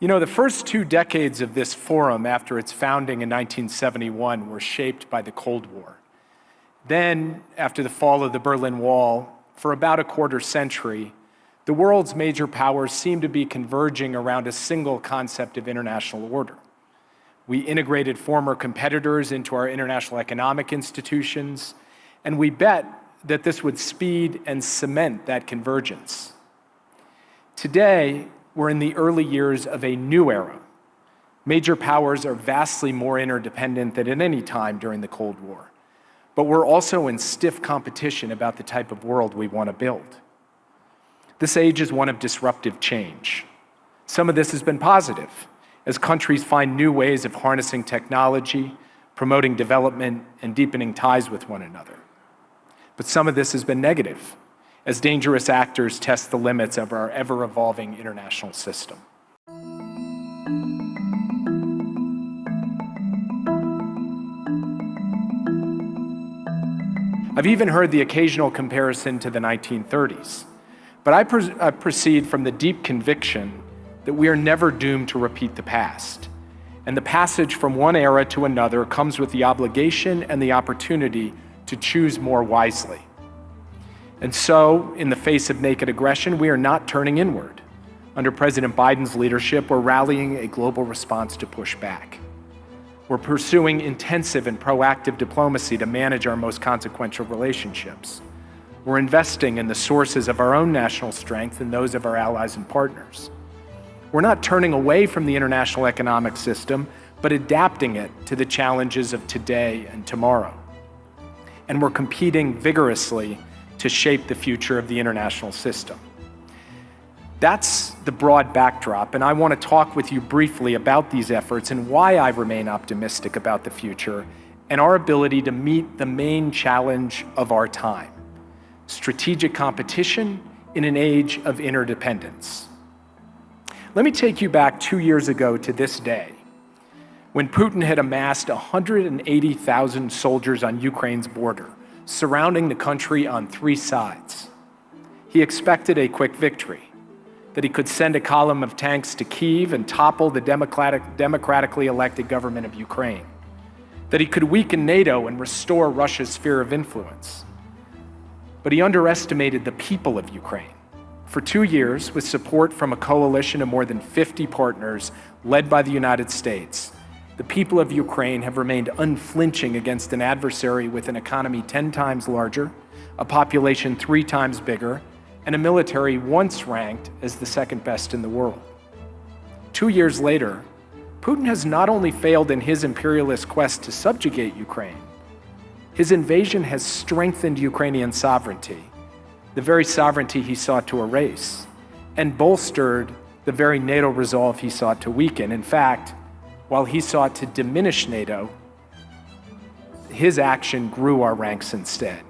You know, the first 2 decades of this forum after its founding in 1971 were shaped by the Cold War. Then, after the fall of the Berlin Wall, for about a quarter century, the world's major powers seemed to be converging around a single concept of international order. We integrated former competitors into our international economic institutions, and we bet that this would speed and cement that convergence. Today, we're in the early years of a new era. Major powers are vastly more interdependent than at any time during the Cold War. But we're also in stiff competition about the type of world we want to build. This age is one of disruptive change. Some of this has been positive, as countries find new ways of harnessing technology, promoting development, and deepening ties with one another. But some of this has been negative, as dangerous actors test the limits of our ever-evolving international system. I've even heard the occasional comparison to the 1930s, but I proceed from the deep conviction that we are never doomed to repeat the past, and the passage from one era to another comes with the obligation and the opportunity to choose more wisely. And so, in the face of naked aggression, we are not turning inward. Under President Biden's leadership, we're rallying a global response to push back. We're pursuing intensive and proactive diplomacy to manage our most consequential relationships. We're investing in the sources of our own national strength and those of our allies and partners. We're not turning away from the international economic system, but adapting it to the challenges of today and tomorrow. And we're competing vigorously to shape the future of the international system. That's the broad backdrop, and I want to talk with you briefly about these efforts and why I remain optimistic about the future and our ability to meet the main challenge of our time: strategic competition in an age of interdependence. Let me take you back 2 years ago to this day, when Putin had amassed 180,000 soldiers on Ukraine's border, surrounding the country on 3 sides. He expected a quick victory, that he could send a column of tanks to Kyiv and topple the democratically elected government of Ukraine, that he could weaken NATO and restore Russia's sphere of influence. But he underestimated the people of Ukraine. For 2 years, with support from a coalition of more than 50 partners led by the United States, the people of Ukraine have remained unflinching against an adversary with an economy 10 times larger, a population 3 times bigger, and a military once ranked as the second best in the world. 2 years later, Putin has not only failed in his imperialist quest to subjugate Ukraine, his invasion has strengthened Ukrainian sovereignty, the very sovereignty he sought to erase, and bolstered the very NATO resolve he sought to weaken. In fact, while he sought to diminish NATO, his action grew our ranks instead.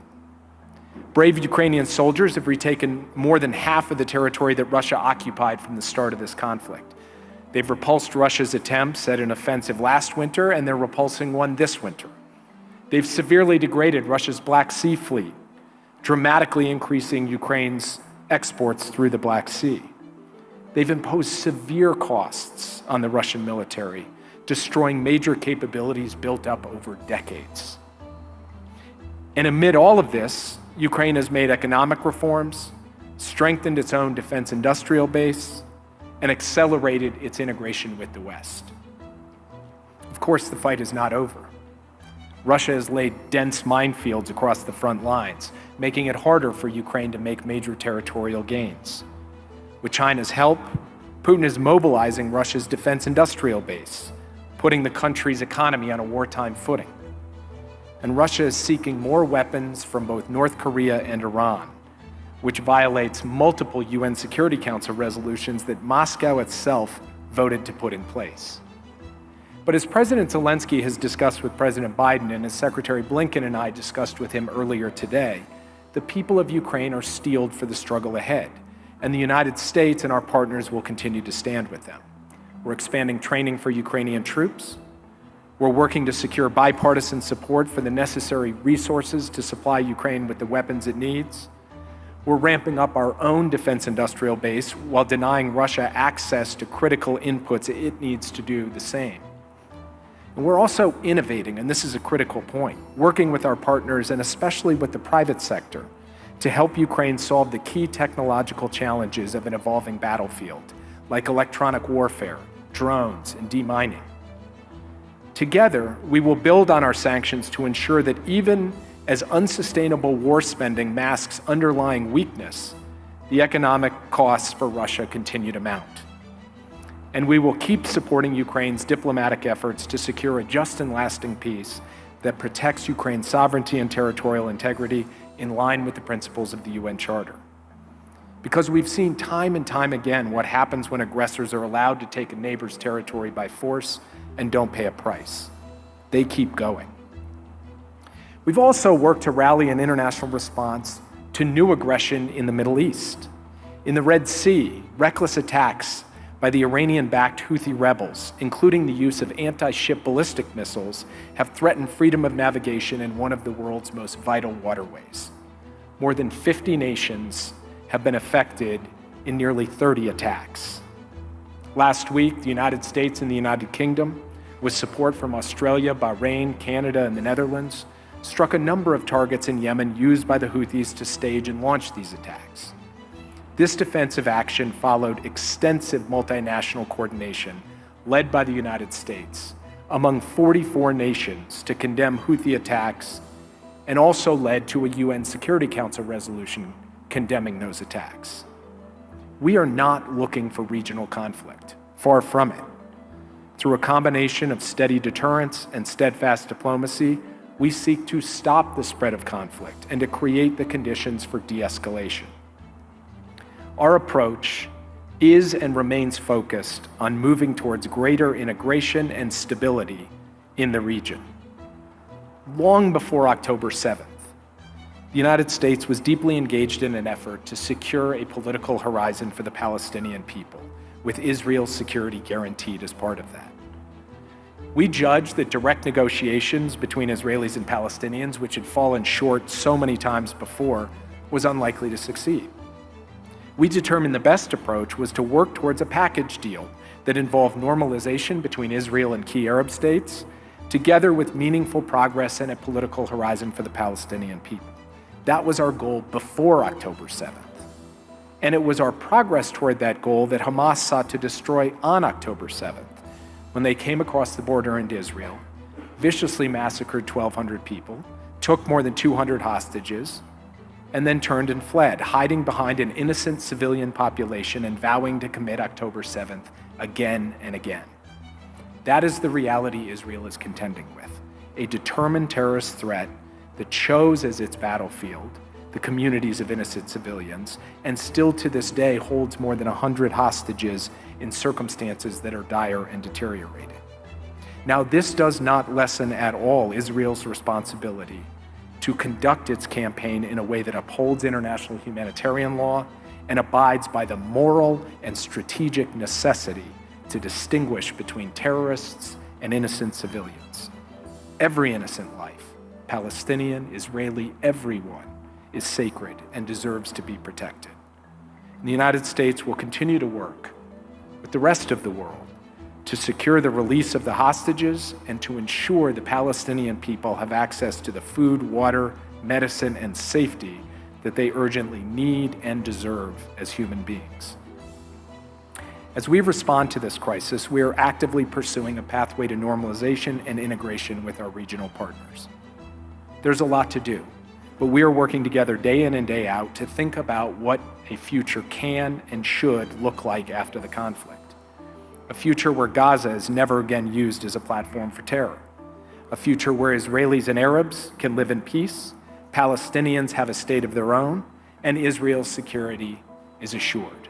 Brave Ukrainian soldiers have retaken more than half of the territory that Russia occupied from the start of this conflict. They've repulsed Russia's attempts at an offensive last winter, and they're repulsing one this winter. They've severely degraded Russia's Black Sea fleet, dramatically increasing Ukraine's exports through the Black Sea. They've imposed severe costs on the Russian military, destroying major capabilities built up over decades. And amid all of this, Ukraine has made economic reforms, strengthened its own defense industrial base, and accelerated its integration with the West. Of course, the fight is not over. Russia has laid dense minefields across the front lines, making it harder for Ukraine to make major territorial gains. With China's help, Putin is mobilizing Russia's defense industrial base, putting the country's economy on a wartime footing. And Russia is seeking more weapons from both North Korea and Iran, which violates multiple UN Security Council resolutions that Moscow itself voted to put in place. But as President Zelensky has discussed with President Biden, and as Secretary Blinken and I discussed with him earlier today, the people of Ukraine are steeled for the struggle ahead, and the United States and our partners will continue to stand with them. We're expanding training for Ukrainian troops. We're working to secure bipartisan support for the necessary resources to supply Ukraine with the weapons it needs. We're ramping up our own defense industrial base while denying Russia access to critical inputs it needs to do the same. And we're also innovating, and this is a critical point, working with our partners and especially with the private sector to help Ukraine solve the key technological challenges of an evolving battlefield, like electronic warfare, drones, and demining. Together, we will build on our sanctions to ensure that even as unsustainable war spending masks underlying weakness, the economic costs for Russia continue to mount. And we will keep supporting Ukraine's diplomatic efforts to secure a just and lasting peace that protects Ukraine's sovereignty and territorial integrity in line with the principles of the UN Charter. Because we've seen time and time again what happens when aggressors are allowed to take a neighbor's territory by force and don't pay a price. They keep going. We've also worked to rally an international response to new aggression in the Middle East. In the Red Sea, reckless attacks by the Iranian-backed Houthi rebels, including the use of anti-ship ballistic missiles, have threatened freedom of navigation in one of the world's most vital waterways. More than 50 nations have been affected in nearly 30 attacks. Last week, the United States and the United Kingdom, with support from Australia, Bahrain, Canada, and the Netherlands, struck a number of targets in Yemen used by the Houthis to stage and launch these attacks. This defensive action followed extensive multinational coordination led by the United States among 44 nations to condemn Houthi attacks, and also led to a UN Security Council resolution condemning those attacks. We are not looking for regional conflict, far from it. Through a combination of steady deterrence and steadfast diplomacy, we seek to stop the spread of conflict and to create the conditions for de-escalation. Our approach is and remains focused on moving towards greater integration and stability in the region. Long before October 7th, the United States was deeply engaged in an effort to secure a political horizon for the Palestinian people, with Israel's security guaranteed as part of that. We judged that direct negotiations between Israelis and Palestinians, which had fallen short so many times before, was unlikely to succeed. We determined the best approach was to work towards a package deal that involved normalization between Israel and key Arab states, together with meaningful progress and a political horizon for the Palestinian people. That was our goal before October 7th. And it was our progress toward that goal that Hamas sought to destroy on October 7th, when they came across the border into Israel, viciously massacred 1,200 people, took more than 200 hostages, and then turned and fled, hiding behind an innocent civilian population and vowing to commit October 7th again and again. That is the reality Israel is contending with, a determined terrorist threat that chose as its battlefield the communities of innocent civilians, and still to this day holds more than 100 hostages in circumstances that are dire and deteriorating. Now, this does not lessen at all Israel's responsibility to conduct its campaign in a way that upholds international humanitarian law and abides by the moral and strategic necessity to distinguish between terrorists and innocent civilians. Every innocent life, Palestinian, Israeli, everyone, is sacred and deserves to be protected. And the United States will continue to work with the rest of the world to secure the release of the hostages and to ensure the Palestinian people have access to the food, water, medicine, and safety that they urgently need and deserve as human beings. As we respond to this crisis, we are actively pursuing a pathway to normalization and integration with our regional partners. There's a lot to do, but we are working together day in and day out to think about what a future can and should look like after the conflict. A future where Gaza is never again used as a platform for terror. A future where Israelis and Arabs can live in peace, Palestinians have a state of their own, and Israel's security is assured.